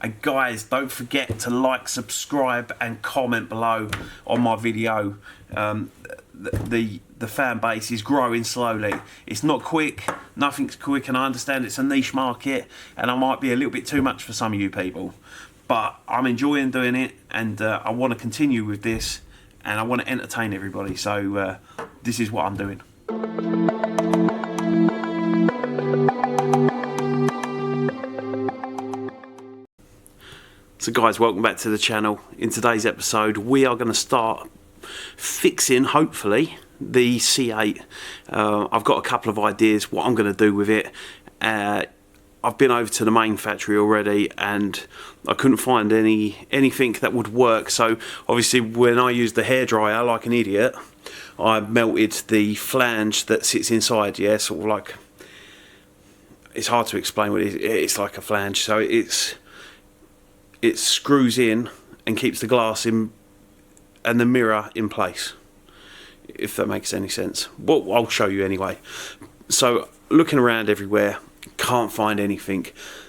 And guys, don't forget to like, subscribe and comment below on my video. The fan base is growing slowly. It's not quick, nothing's quick, and I understand it's a niche market and I might be a little bit too much for some of you people, but I'm enjoying doing it, and I want to continue with this, and I want to entertain everybody, so this is what I'm doing. So guys, welcome back to the channel. In today's episode we are going to start fixing, hopefully, the C8. I've got a couple of ideas what I'm going to do with it. I've been over to the main factory already and I couldn't find anything that would work, so obviously when I used the hairdryer like an idiot, I melted the flange that sits inside, yeah, sort of like, it's hard to explain what it is. It's like a flange, so it screws in and keeps the glass in and the mirror in place, if that makes any sense. Well, I'll show you anyway. So looking around everywhere, can't find anything,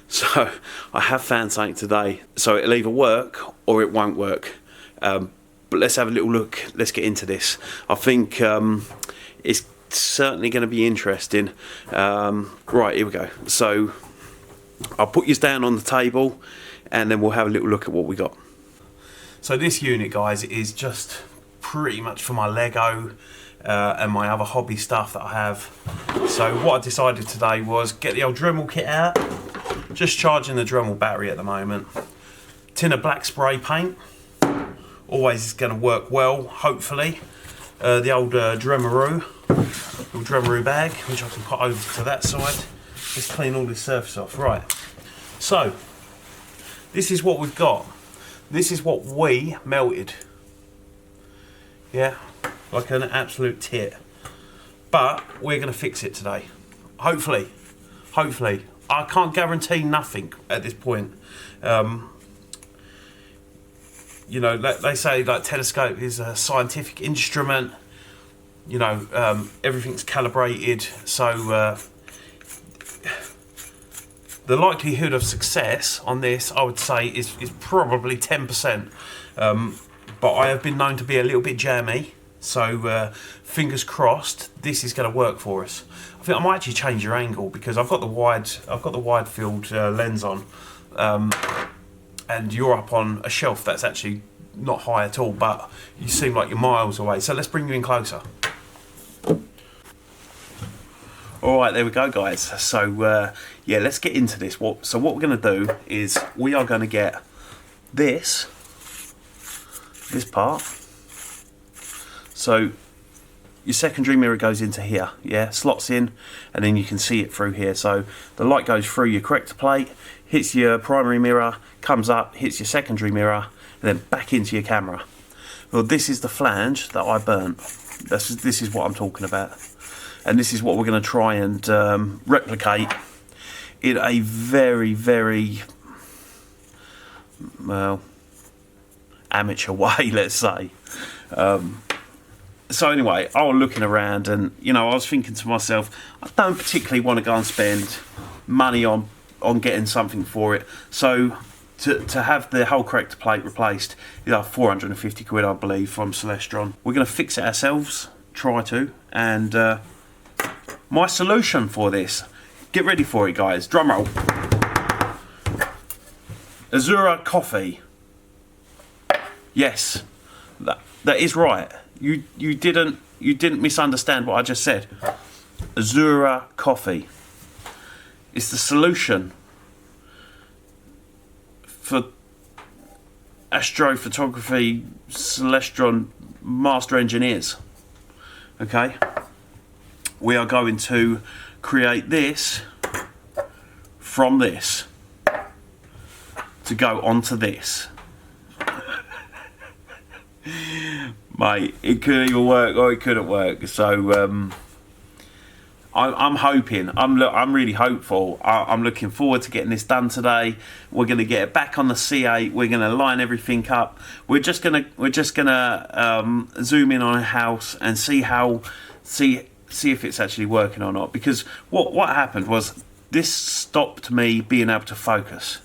so I have found something today. So it'll either work or it won't work, but let's have a little look. Let's get into this. I think it's certainly going to be interesting. Right, here we go. So I'll put yours down on the table and then we'll have a little look at what we got. So this unit, guys, is just pretty much for my Lego and my other hobby stuff that I have. So what I decided today was get the old Dremel kit out, just charging the Dremel battery at the moment. Tin of black spray paint, always is going to work well, hopefully. The old Dremaroo bag, which I can put over to that side. Just clean all this surface off. Right, so this is what we've got. This is what we melted. Yeah, like an absolute tit. But we're going to fix it today. Hopefully. Hopefully. I can't guarantee nothing at this point. You know, they say like telescope is a scientific instrument. You know, everything's calibrated. So the likelihood of success on this, I would say, is probably 10%. But I have been known to be a little bit jammy, so fingers crossed this is going to work for us. I think I might actually change your angle because I've got the wide field lens on, and you're up on a shelf that's actually not high at all, but you seem like you're miles away. So let's bring you in closer. Alright, there we go, guys. So yeah, let's get into this. So what we're going to do is we are going to get this part. So your secondary mirror goes into here, yeah, slots in, and then you can see it through here. So the light goes through your corrector plate, hits your primary mirror, comes up, hits your secondary mirror, and then back into your camera. Well, this is the flange that I burnt. This is what I'm talking about. And this is what we're going to try and replicate in a very, very, well, amateur way, let's say. So anyway, I was looking around and, you know, I was thinking to myself, I don't particularly want to go and spend money on getting something for it. So to have the whole corrector plate replaced is like 450 quid, I believe, from Celestron. We're going to fix it ourselves, try to, and my solution for this, get ready for it, guys, drum roll. Azura coffee. Yes, that is right. You didn't misunderstand what I just said. Azura coffee. It's the solution for astrophotography Celestron master engineers. Okay, we are going to create this from this to go onto this. Mate, it could either work or it couldn't work. So I'm hoping, I'm really hopeful. I'm looking forward to getting this done today. We're going to get it back on the C8. We're going to line everything up. We're just gonna zoom in on a house and see if it's actually working or not. Because what happened was this stopped me being able to focus.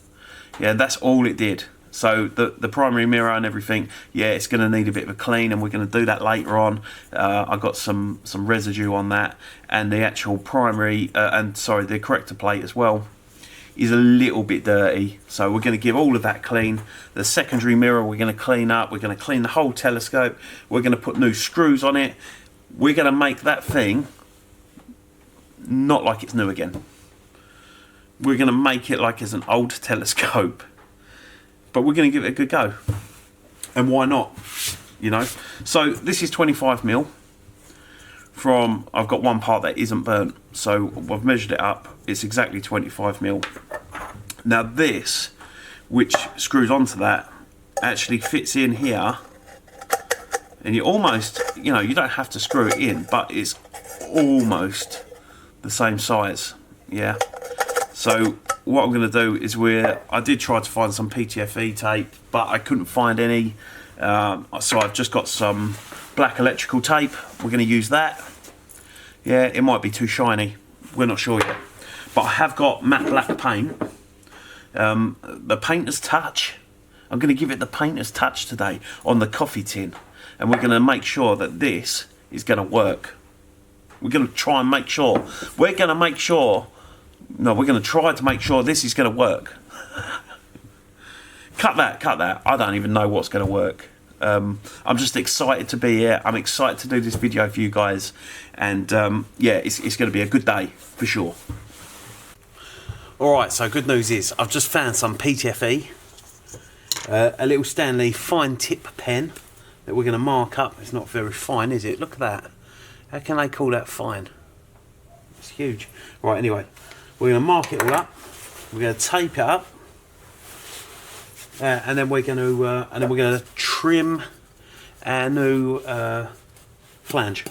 Yeah, that's all it did. So the primary mirror and everything, yeah, it's going to need a bit of a clean, and we're going to do that later on. I got some residue on that, and the actual primary the corrector plate as well is a little bit dirty. So we're going to give all of that clean. The secondary mirror we're going to clean up. We're going to clean the whole telescope. We're going to put new screws on it. We're going to make that thing not like it's new again. We're going to make it like it's an old telescope. But we're going to give it a good go. And why not? You know? So this is 25mm from, I've got one part that isn't burnt. So I've measured it up. It's exactly 25mm. Now this, which screws onto that, actually fits in here. And you almost, you know, you don't have to screw it in, but it's almost the same size. Yeah. So what I'm going to do is I did try to find some PTFE tape, but I couldn't find any. So I've just got some black electrical tape. We're going to use that. Yeah, it might be too shiny. We're not sure yet. But I have got matte black paint. The painter's touch. I'm going to give it the painter's touch today on the coffee tin. And we're going to make sure that this is going to work. We're going to try and make sure. We're going to make sure. No, we're going to try to make sure this is going to work. Cut that. I don't even know what's going to work. I'm just excited to be here. I'm excited to do this video for you guys. And yeah, it's going to be a good day for sure. Alright, so good news is I've just found some PTFE. A little Stanley fine tip pen that we're going to mark up. It's not very fine, is it? Look at that. How can they call that fine? It's huge. Right, anyway. We're going to mark it all up. We're going to tape it up, and then we're going to trim our new flange.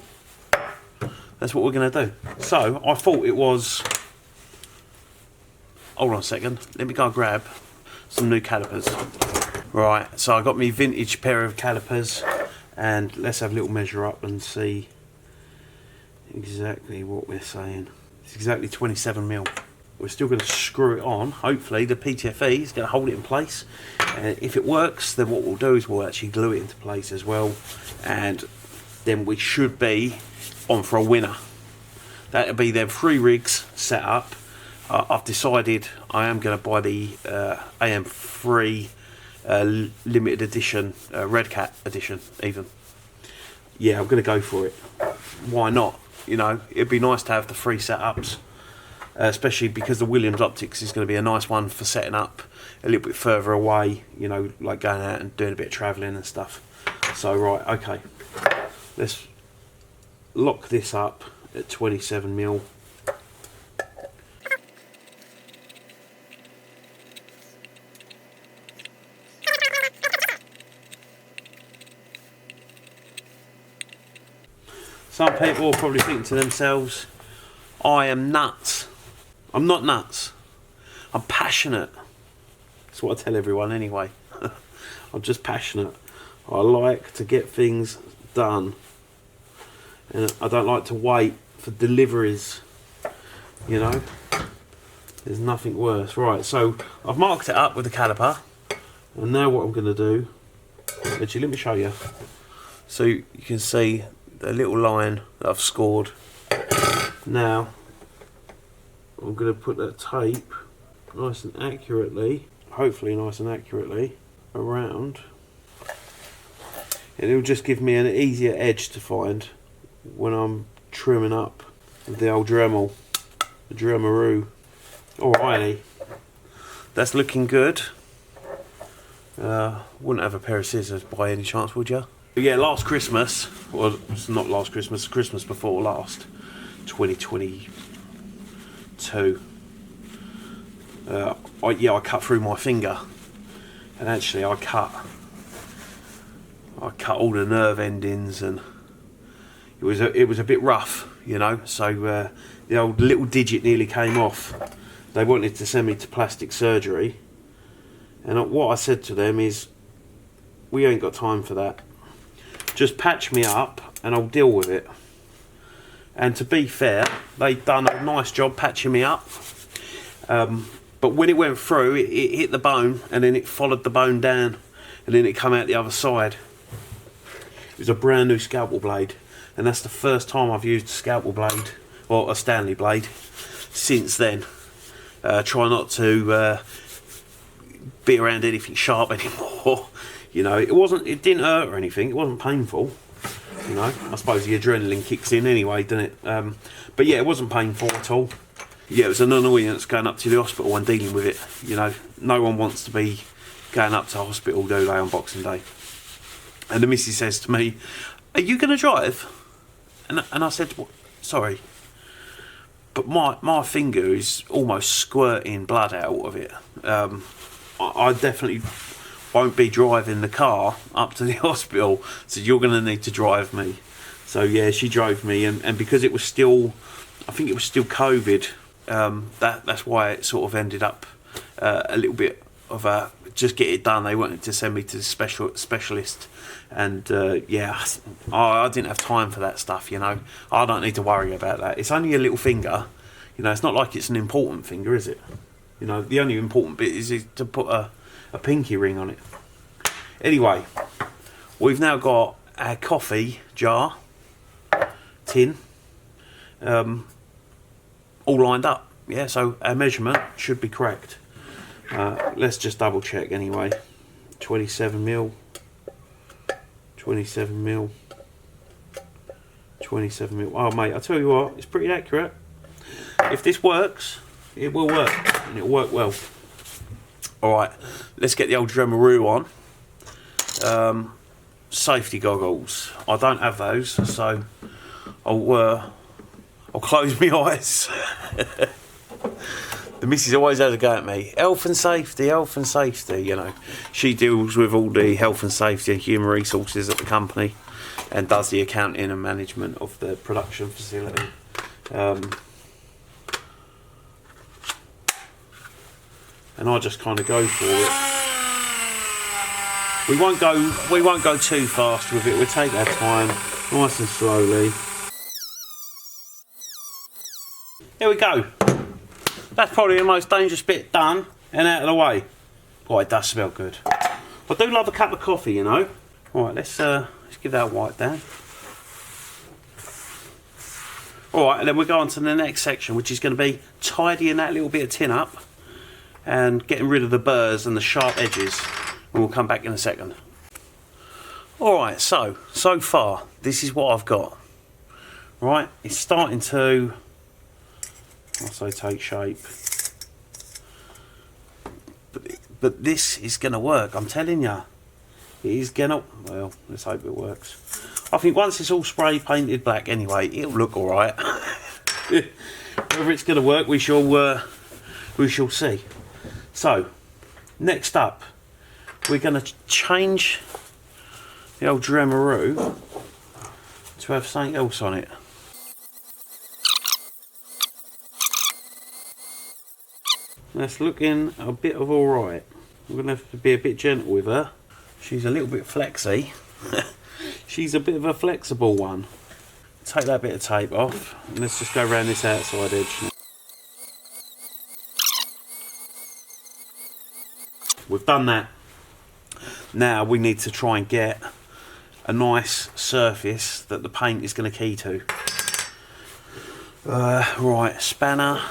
That's what we're going to do. So I thought it was. Hold on a second. Let me go grab some new calipers. Right. So I got me vintage pair of calipers, and let's have a little measure up and see exactly what we're saying. It's exactly 27mm. We're still going to screw it on. Hopefully the PTFE is going to hold it in place. And if it works, then what we'll do is we'll actually glue it into place as well. And then we should be on for a winner. That'll be them 3 rigs set up. I've decided I am going to buy the AM3 limited edition, Red Cat edition even. Yeah, I'm going to go for it. Why not? You know, it'd be nice to have the 3 setups, especially because the Williams Optics is going to be a nice one for setting up a little bit further away, you know, like going out and doing a bit of travelling and stuff. So, right, okay, let's lock this up at 27mm. Some people are probably thinking to themselves, I am nuts. I'm not nuts. I'm passionate. That's what I tell everyone anyway. I'm just passionate. I like to get things done. And I don't like to wait for deliveries. You know? There's nothing worse. Right, so I've marked it up with the caliper. And now what I'm going to do... Actually, let me show you. So you can see the little line that I've scored. Now I'm going to put that tape nice and accurately, hopefully nice and accurately, around, and it'll just give me an easier edge to find when I'm trimming up the old Dremel, the Dremaroo. Alrighty, that's looking good. Wouldn't have a pair of scissors by any chance, would you? Yeah, last Christmas, well, it's not last Christmas, Christmas before last, 2022. I cut through my finger, and actually I cut all the nerve endings, and it was a bit rough, you know. So the old little digit nearly came off. They wanted to send me to plastic surgery, and what I said to them is, we ain't got time for that. Just patch me up and I'll deal with it. And to be fair, they've done a nice job patching me up. But when it went through, it hit the bone, and then it followed the bone down, and then it came out the other side. It was a brand new scalpel blade, and that's the first time I've used a scalpel blade, or a Stanley blade, since then. Try not to be around anything sharp anymore. You know, it didn't hurt or anything. It wasn't painful. You know, I suppose the adrenaline kicks in anyway, doesn't it? But yeah, it wasn't painful at all. Yeah, it was an annoyance going up to the hospital and dealing with it. You know, no one wants to be going up to hospital, do they, on Boxing Day? And the missus says to me, "Are you going to drive?" And I said, "Sorry, but my finger is almost squirting blood out of it. I definitely won't be driving the car up to the hospital, so you're going to need to drive me." So yeah, she drove me, and because it was still, I think it was still COVID, that's why it sort of ended up a little bit of a just get it done. They wanted to send me to the specialist, and yeah, I didn't have time for that stuff. You know, I don't need to worry about that. It's only a little finger. You know, it's not like it's an important finger, is it? You know, the only important bit is to put a pinky ring on it. Anyway, we've now got our coffee jar, tin, all lined up. Yeah, so our measurement should be correct. Let's just double check anyway. 27 mil, 27 mil, 27 mil. Oh mate, I tell you what, it's pretty accurate. If this works, it will work, and it'll work well. Alright, let's get the old Dremaroo on. Safety goggles. I don't have those, so I'll close my eyes. The missus always has a go at me. Health and safety, you know. She deals with all the health and safety and human resources at the company, and does the accounting and management of the production facility. And I just kind of go for it. We won't go too fast with it. We'll take our time, nice and slowly. Here we go. That's probably the most dangerous bit done and out of the way. Boy, it does smell good. I do love a cup of coffee, you know. All right, let's give that a wipe down. All right, and then we'll go on to the next section, which is going to be tidying that little bit of tin up and getting rid of the burrs and the sharp edges. And we'll come back in a second. All right, so far this is what I've got. Right, it's starting to, I say, take shape. But this is going to work, I'm telling you. It is going to, well, let's hope it works. I think once it's all spray painted black anyway, it'll look all right. Whether it's going to work, we shall see. So, next up, we're going to change the old Dremaroo to have something else on it. That's looking a bit of alright. I'm going to have to be a bit gentle with her. She's a little bit flexy. She's a bit of a flexible one. Take that bit of tape off, and let's just go around this outside edge. We've done that. Now we need to try and get a nice surface that the paint is going to key to. Right, spanner.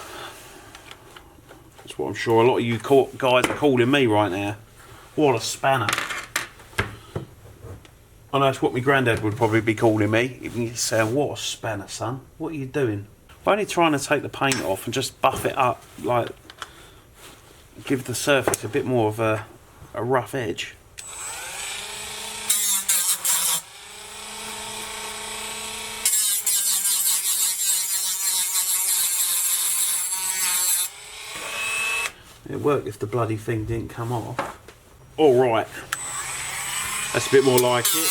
That's what I'm sure a lot of you guys are calling me right now. What a spanner. I know it's what my granddad would probably be calling me. He'd say, "What a spanner, son. What are you doing?" I'm only trying to take the paint off and just buff it up, like give the surface a bit more of a rough edge. It'd work if the bloody thing didn't come off. Alright. That's a bit more like it.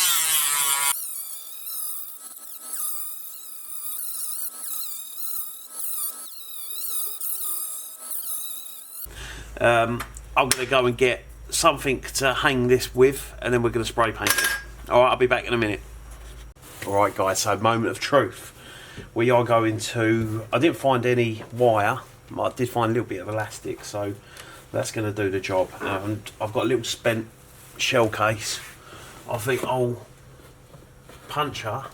I'm going to go and get something to hang this with, and then we're going to spray paint it. Alright, I'll be back in a minute. Alright guys, so moment of truth. We are going to, I didn't find any wire I did find a little bit of elastic, so that's going to do the job. And I've got a little spent shell case. I think I'll puncture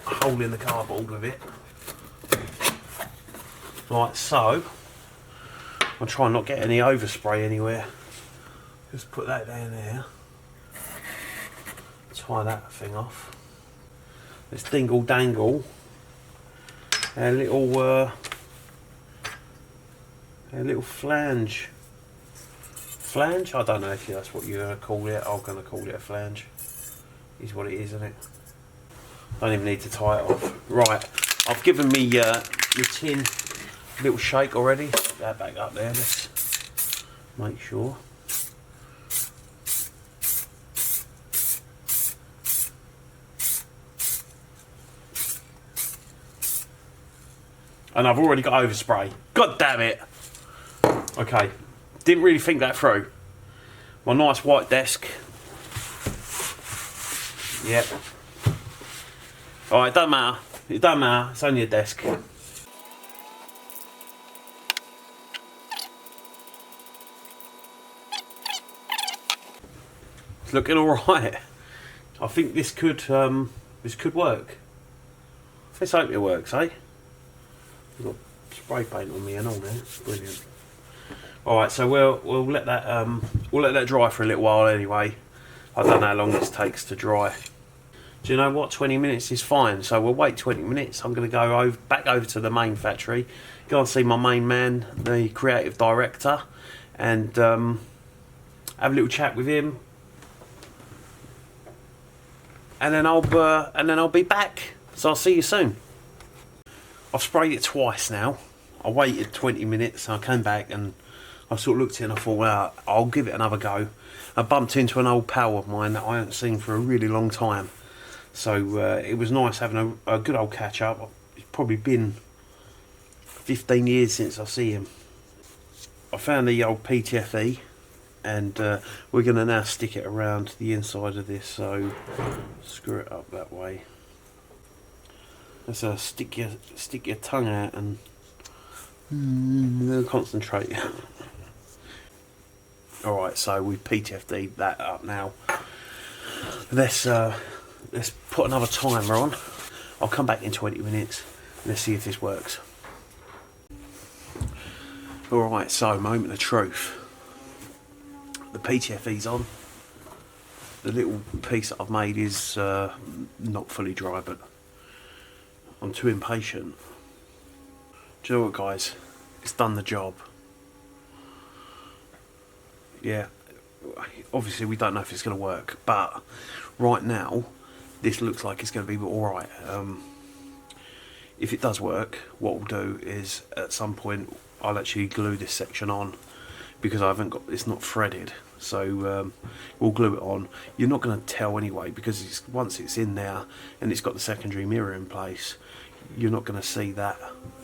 a hole in the cardboard with it, like so. I'll try and not get any overspray anywhere. Just put that down there. Tie that thing off. Let's dingle dangle a little flange. Flange? I don't know if that's what you're going to call it. I'm going to call it a flange. Is what it is, isn't it? Don't even need to tie it off. Right, I've given me your tin a little shake already. Put that back up there. Let's make sure. And I've already got overspray. God damn it. Okay, didn't really think that through. My nice white desk. Yep. Alright, don't matter. It don't matter, it's only a desk. It's looking alright. I think this could work. Let's hope it works, eh? I've got spray paint on me and all now. Brilliant. Alright, so we'll let that dry for a little while anyway. I don't know how long this takes to dry. Do you know what? 20 minutes is fine. So we'll wait 20 minutes. I'm going to go back over to the main factory, go and see my main man, the creative director, and have a little chat with him. And then I'll be back. So I'll see you soon. I've sprayed it twice now. I waited 20 minutes. I came back and I sort of looked at it and I thought, well, I'll give it another go. I bumped into an old pal of mine that I haven't seen for a really long time. So it was nice having a good old catch up. It's probably been 15 years since I see him. I found the old PTFE and we're going to now stick it around the inside of this. So screw it up that way. Let's stick your tongue out and concentrate. Alright, so we've PTFD'd that up now. Let's put another timer on. I'll come back in 20 minutes. Let's see if this works. Alright, so moment of truth. The PTFE's on. The little piece that I've made is not fully dry, but I'm too impatient. Do you know what, guys? It's done the job. Yeah, obviously we don't know if it's going to work, but right now this looks like it's going to be alright. If it does work, what we'll do is at some point I'll actually glue this section on, because it's not threaded, so we'll glue it on. You're not going to tell anyway, because once it's in there and it's got the secondary mirror in place, you're not going to see that,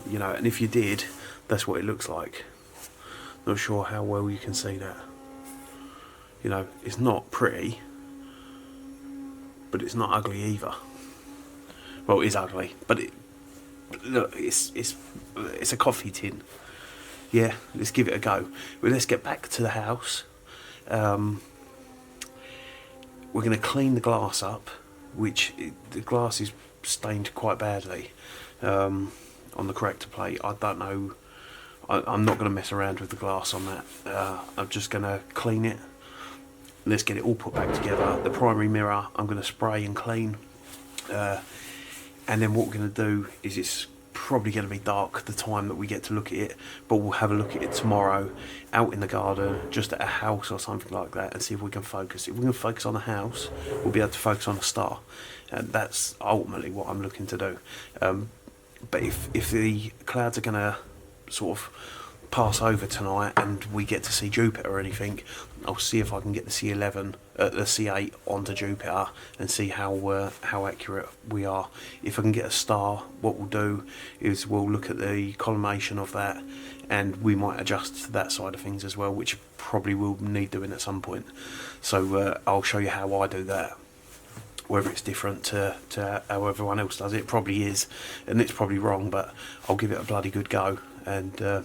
you know. And if you did, that's what it looks like. Not sure how well you can see that. You know, it's not pretty, but it's not ugly either. Well, it is ugly, but look, it's a coffee tin. Yeah, let's give it a go. Well, let's get back to the house. We're going to clean the glass up, the glass is stained quite badly on the corrector plate. I don't know. I'm not going to mess around with the glass on that. I'm just going to clean it. Let's get it all put back together. The primary mirror I'm going to spray and clean. And then what we're going to do is, it's probably going to be dark the time that we get to look at it, but we'll have a look at it tomorrow out in the garden, just at a house or something like that, and see if we can focus. If we can focus on the house, we'll be able to focus on a star, and that's ultimately what I'm looking to do. But if the clouds are going to sort of pass over tonight and we get to see Jupiter or anything, I'll see if I can get the C11, the C8 onto Jupiter and see how accurate we are. If I can get a star, what we'll do is we'll look at the collimation of that, and we might adjust to that side of things as well, which probably will need doing at some point. So I'll show you how I do that. Whether it's different to how everyone else does it, probably is, and it's probably wrong, but I'll give it a bloody good go. and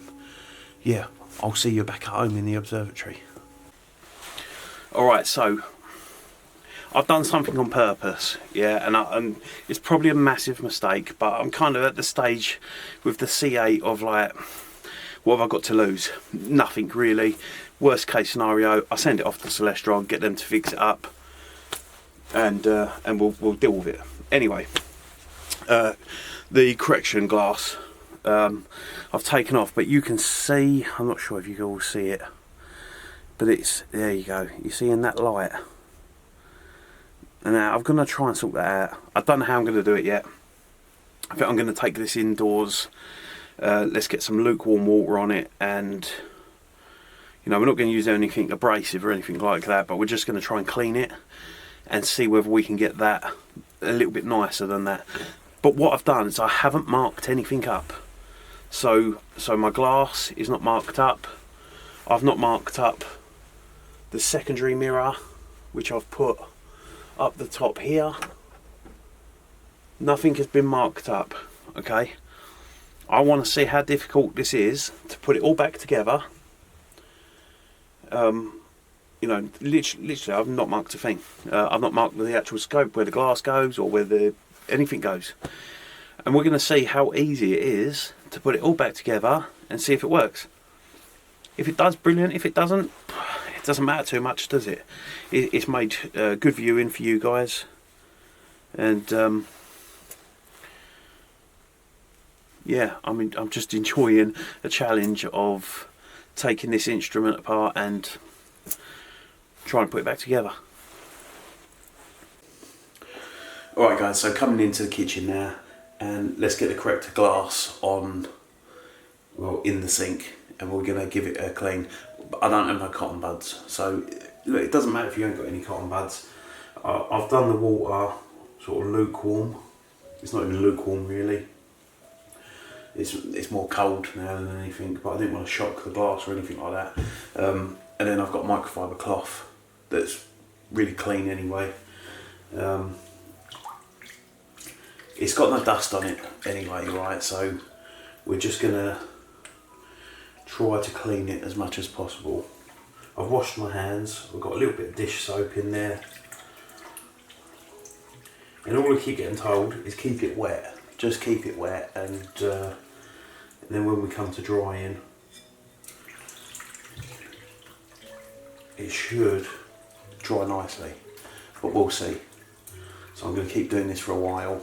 yeah, I'll see you back at home in the observatory. Alright, so I've done something on purpose, yeah, and it's probably a massive mistake, but I'm kind of at the stage with the C8 of like, what have I got to lose? Nothing really. Worst case scenario, I send it off to Celestron, get them to fix it up, and we'll deal with it. Anyway, the correction glass I've taken off, but you can see, I'm not sure if you can all see it, but it's, there you go, you see in that light. And now I'm going to try and sort that out. I don't know how I'm going to do it yet. I think I'm going to take this indoors. Let's get some lukewarm water on it, and you know, we're not going to use anything abrasive or anything like that, but we're just going to try and clean it and see whether we can get that a little bit nicer than that. But what I've done is I haven't marked anything up. So my glass is not marked up. I've not marked up the secondary mirror, which I've put up the top here. Nothing has been marked up, okay? I want to see how difficult this is to put it all back together. You know, literally I've not marked a thing. I've not marked the actual scope where the glass goes or where anything goes. And we're going to see how easy it is to put it all back together and see if it works. If it does, brilliant. If it doesn't, it doesn't matter too much, does it? It's made good viewing for you guys, and yeah, I mean, I'm just enjoying the challenge of taking this instrument apart and trying to put it back together. Alright guys, so coming into the kitchen now, and let's get the corrector glass on, well, in the sink, and we're going to give it a clean. I don't have no cotton buds, so look, it doesn't matter if you ain't got any cotton buds. I've done the water sort of lukewarm. It's not even lukewarm really. It's more cold now than anything, but I didn't want to shock the glass or anything like that. And then I've got microfiber cloth that's really clean anyway. It's got no dust on it anyway, right? So we're just gonna try to clean it as much as possible. I've washed my hands. I've got a little bit of dish soap in there, and all I keep getting told is keep it wet. Just keep it wet, and then when we come to drying, it should dry nicely, but we'll see. So I'm going to keep doing this for a while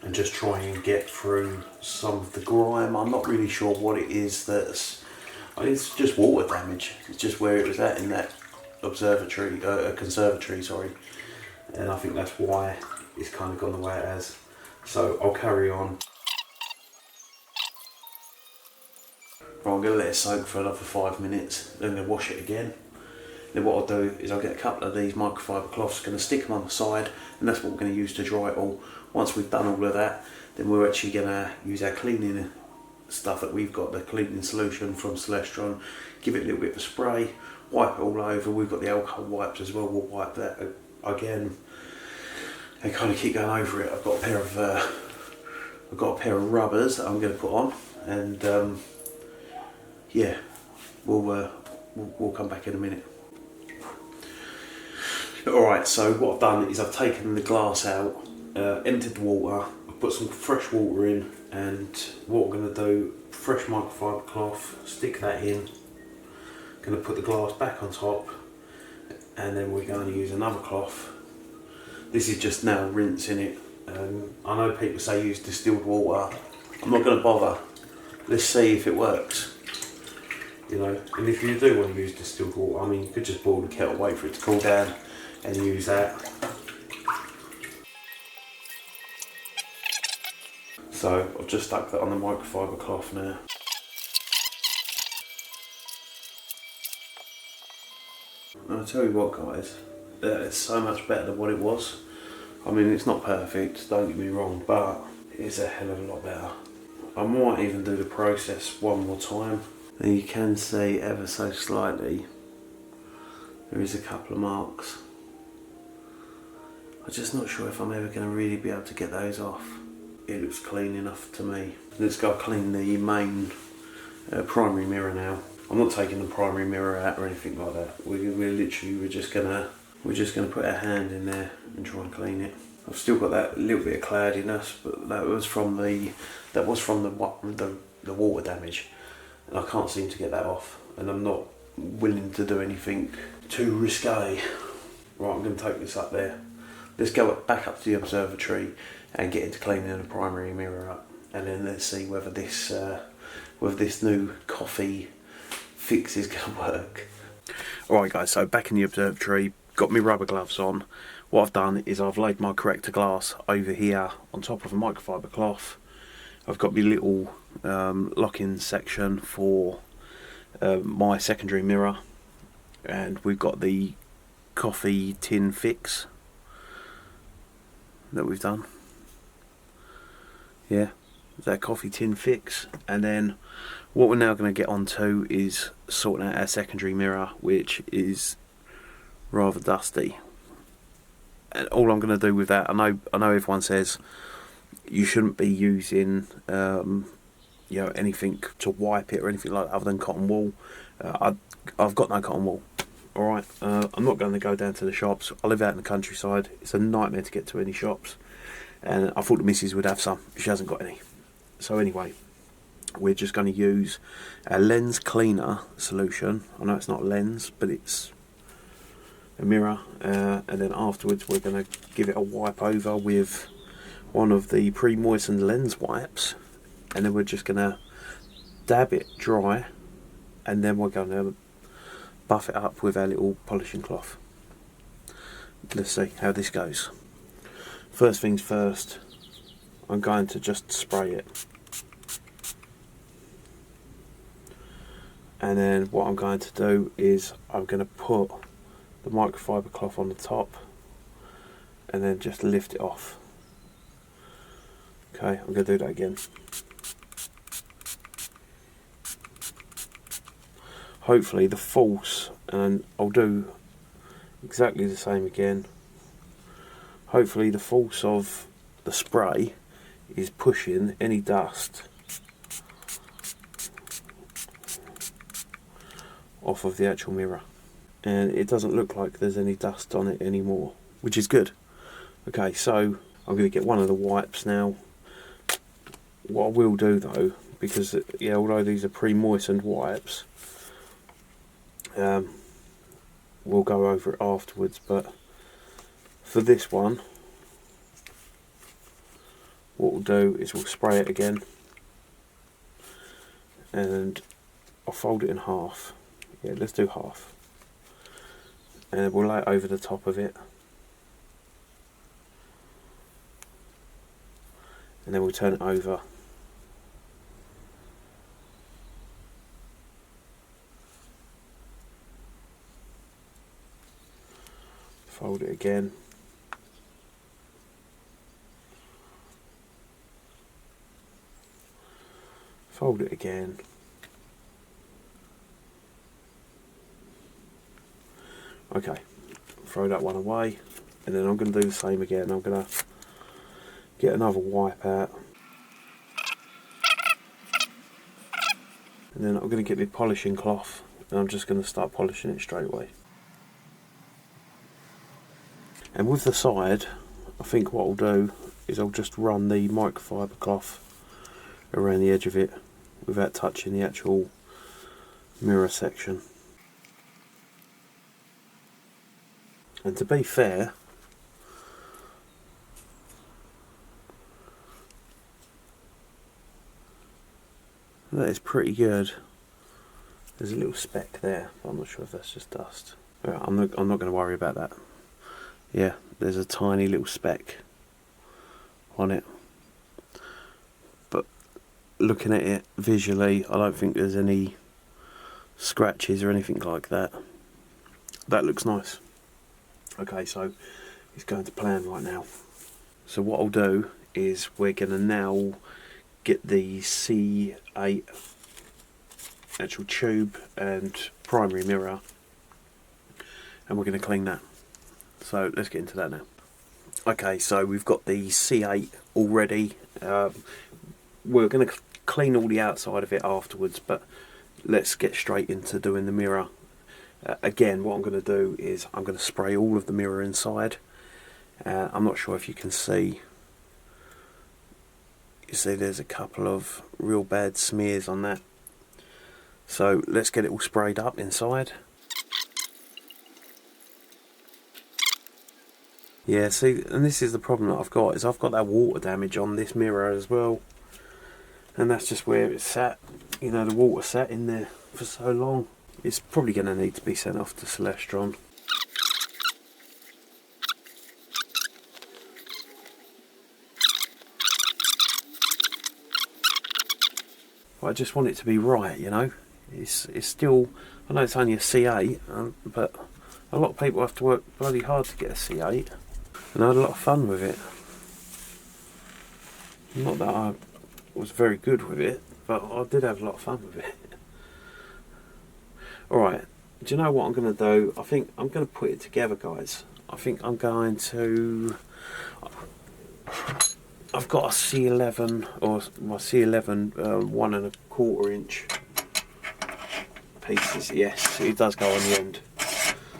and just try and get through some of the grime. I'm not really sure what it is that's, it's just water damage. It's just where it was at in that observatory, conservatory, sorry. And I think that's why it's kind of gone the way it has. So I'll carry on. Right, I'm going to let it soak for another 5 minutes, then I'm going to wash it again. Then what I'll do is I'll get a couple of these microfiber cloths, going to stick them on the side, and that's what we're going to use to dry it all. Once we've done all of that, then we're actually going to use our cleaning stuff that we've got, the cleaning solution from Celestron, give it a little bit of a spray, wipe it all over. We've got the alcohol wipes as well, we'll wipe that again and kind of keep going over it. I've got a pair of rubbers that I'm going to put on, and yeah, we'll come back in a minute. Alright, so what I've done is I've taken the glass out, emptied the water, I've put some fresh water in, and what we're going to do, fresh microfiber cloth, stick that in, going to put the glass back on top, and then we're going to use another cloth. This is just now rinsing it. I know people say use distilled water. I'm not going to bother. Let's see if it works. You know, and if you do want to use distilled water, I mean, you could just boil the kettle, wait for it to cool down, and use that. So I've just stuck that on the microfiber cloth now. And I'll tell you what guys, it's so much better than what it was. I mean, it's not perfect, don't get me wrong, but it's a hell of a lot better. I might even do the process one more time. And you can see ever so slightly, there is a couple of marks. I'm just not sure if I'm ever going to really be able to get those off. it looks clean enough to me. Let's go clean the main primary mirror now. I'm not taking the primary mirror out or anything like that. We're just gonna put our hand in there and try and clean it. I've still got that little bit of cloudiness, but that was from the water damage, and I can't seem to get that off. And I'm not willing to do anything too risque. Right, I'm going to take this up there. Let's go back up to the observatory and get into cleaning the primary mirror up, and then let's see whether this new coffee fix is going to work. Alright guys, so back in the observatory, got my rubber gloves on. What I've done is I've laid my corrector glass over here on top of a microfiber cloth. I've got my little lock-in section for my secondary mirror, and we've got the coffee tin fix that we've done. Yeah, that coffee tin fix. And then what we're now going to get onto is sorting out our secondary mirror, which is rather dusty. And all I'm going to do with that, I know everyone says you shouldn't be using anything to wipe it or anything like that other than cotton wool. I've got no cotton wool. Alright, I'm not going to go down to the shops. I live out in the countryside. It's a nightmare to get to any shops, and I thought the missus would have some. She hasn't got any. So anyway, we're just going to use a lens cleaner solution. I know it's not lens, but it's a mirror, and then afterwards we're going to give it a wipe over with one of the pre-moistened lens wipes, and then we're just going to dab it dry, and then we're going to buff it up with our little polishing cloth. Let's see how this goes. First things first, I'm going to just spray it, and then what I'm going to do is I'm going to put the microfiber cloth on the top and then just lift it off. Okay, I'm going to do that again. Hopefully the force, and I'll do exactly the same again, hopefully the force of the spray is pushing any dust off of the actual mirror, and it doesn't look like there's any dust on it anymore, which is good. Okay, so I'm going to get one of the wipes now. What I will do though, because although these are pre-moistened wipes, we'll go over it afterwards, but for this one what we'll do is we'll spray it again, and I'll fold it in half. Yeah, let's do half, and we'll lay it over the top of it, and then we'll turn it over. Fold it again. Fold it again. Okay, throw that one away, and then I'm going to do the same again. I'm going to get another wipe out, and then I'm going to get my polishing cloth, and I'm just going to start polishing it straight away. And with the side, I think what I'll do is I'll just run the microfiber cloth around the edge of it without touching the actual mirror section. And to be fair, that is pretty good. There's a little speck there, but I'm not sure if that's just dust. Right, I'm not going to worry about that. Yeah, there's a tiny little speck on it, but looking at it visually, I don't think there's any scratches or anything like that. That looks nice. Okay, so it's going to plan right now. So what I'll do is we're going to now get the C8 actual tube and primary mirror, and we're going to clean that. So let's get into that now. Okay, so we've got the C8 already. We're going to clean all the outside of it afterwards, but let's get straight into doing the mirror. Again, what I'm going to do is I'm going to spray all of the mirror inside. I'm not sure if you can see. You see there's a couple of real bad smears on that. So let's get it all sprayed up inside. Yeah, see, and this is the problem that I've got, is I've got that water damage on this mirror as well. And that's just where it's sat. You know, the water sat in there for so long. It's probably going to need to be sent off to Celestron. But I just want it to be right, you know. It's still, I know it's only a C8, but a lot of people have to work bloody hard to get a C8. And I had a lot of fun with it. Not that I was very good with it, but I did have a lot of fun with it. Alright, do you know what I'm going to do? I think I'm going to put it together, guys. I think I'm going to... I've got a C11, or my C11 1¼ inch pieces. Yes, it does go on the end.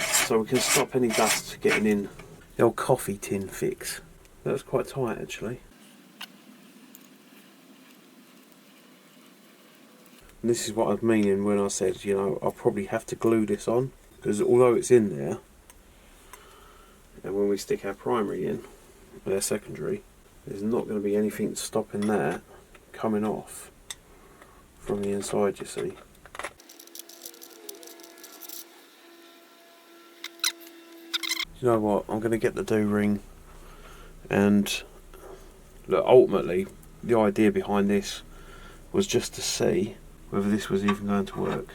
So we can stop any dust getting in. The old coffee tin fix. That was quite tight, actually. And this is what I was meaning when I said, you know, I'll probably have to glue this on, because although it's in there, and when we stick our primary in, our secondary, there's not going to be anything stopping that coming off from the inside, you see. You know what, I'm going to get the do-ring, and look, ultimately the idea behind this was just to see whether this was even going to work.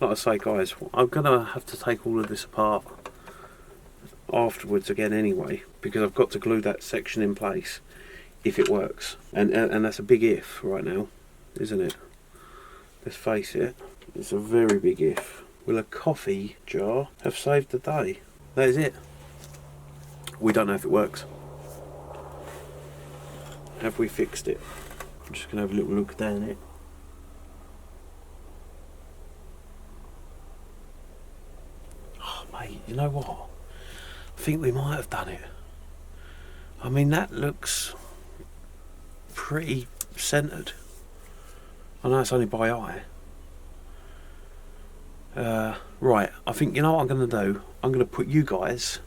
Like I say, guys, I'm going to have to take all of this apart afterwards again anyway, because I've got to glue that section in place if it works, and that's a big if right now, isn't it? Let's face it, it's a very big if. Will a coffee jar have saved the day? That is it. We don't know if it works. Have we fixed it? I'm just going to have a little look down it. Oh mate, you know what? I think we might have done it. I mean, that looks pretty centred. I know it's only by eye. Right, I think, you know what I'm going to do? I'm going to put you guys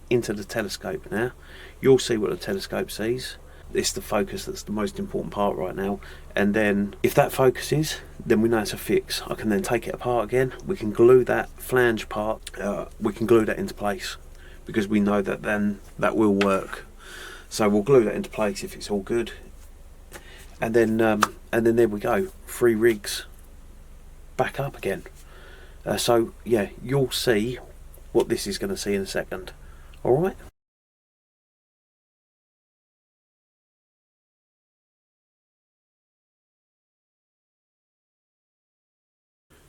into the telescope now. You'll see what the telescope sees. It's the focus that's the most important part right now. And then, if that focuses, then we know it's a fix. I can then take it apart again. We can glue that flange part, we can glue that into place, because we know that then that will work. So we'll glue that into place if it's all good. And then there we go. 3 rigs back up again. So yeah, you'll see what this is going to see in a second. Alright?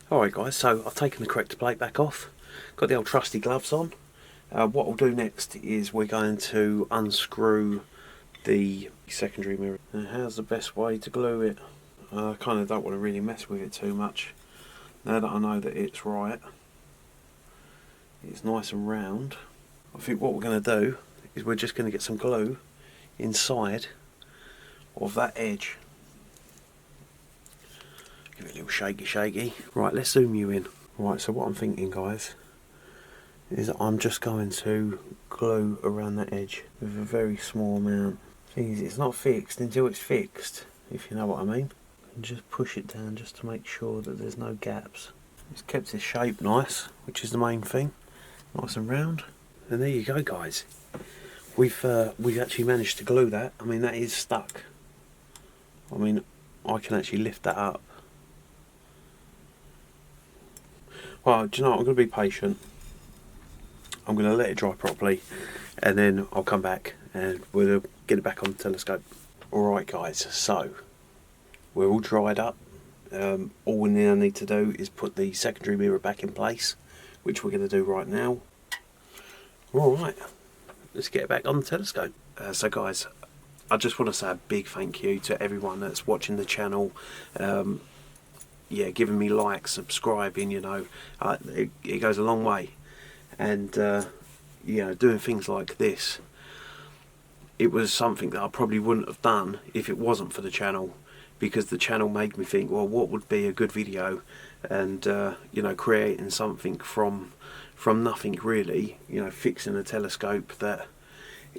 Alright guys, so I've taken the corrector plate back off. Got the old trusty gloves on. What we'll do next is we're going to unscrew the secondary mirror. Now, how's the best way to glue it? I kind of don't want to really mess with it too much. Now that I know that it's right, it's nice and round, I think what we're going to do is we're just going to get some glue inside of that edge. Give it a little shaky. Right, let's zoom you in. Right, so what I'm thinking, guys, is I'm just going to glue around that edge with a very small amount. Thing is, it's not fixed until it's fixed, if you know what I mean. And just push it down just to make sure that there's no gaps. It's kept its shape nice, which is the main thing. Nice and round. And there you go, guys. We've actually managed to glue that. I mean, that is stuck. I mean, I can actually lift that up. Well, do you know what? I'm going to be patient. I'm going to let it dry properly, and then I'll come back and we'll get it back on the telescope. Alright guys, so we're all dried up. All we now need to do is put the secondary mirror back in place, which we're going to do right now. Alright, let's get it back on the telescope. So guys, I just want to say a big thank you to everyone that's watching the channel. Yeah, giving me likes, subscribing, you know, it goes a long way. And you know, doing things like this, it was something that I probably wouldn't have done if it wasn't for the channel, because the channel made me think, well, what would be a good video? And you know, creating something from nothing really, you know, fixing a telescope that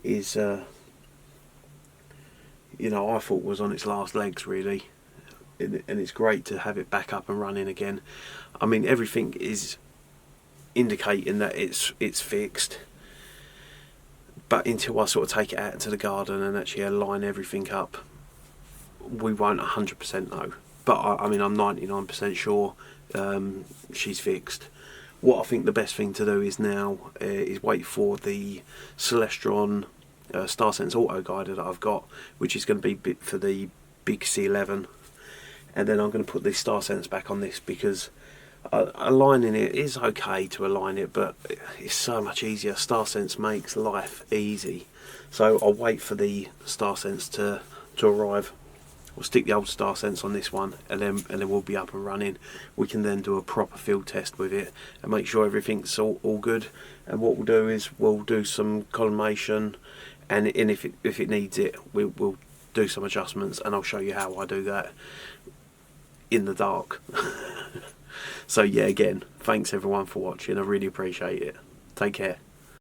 is you know, I thought was on its last legs really, and it's great to have it back up and running again. I mean, everything is indicating that it's fixed, but until I sort of take it out into the garden and actually align everything up, we won't 100% know. But I mean, I'm 99% sure she's fixed. What I think the best thing to do is now is wait for the Celestron StarSense Auto Guider that I've got, which is going to be for the big C11, and then I'm going to put the StarSense back on this, because aligning it is okay to align it, but it's so much easier. StarSense makes life easy, so I'll wait for the StarSense to arrive. We'll stick the old StarSense on this one, and then we'll be up and running. We can then do a proper field test with it and make sure everything's all good. And what we'll do is we'll do some collimation, and if it needs it, we'll do some adjustments, and I'll show you how I do that in the dark. So yeah, again, thanks everyone for watching. I really appreciate it. Take care.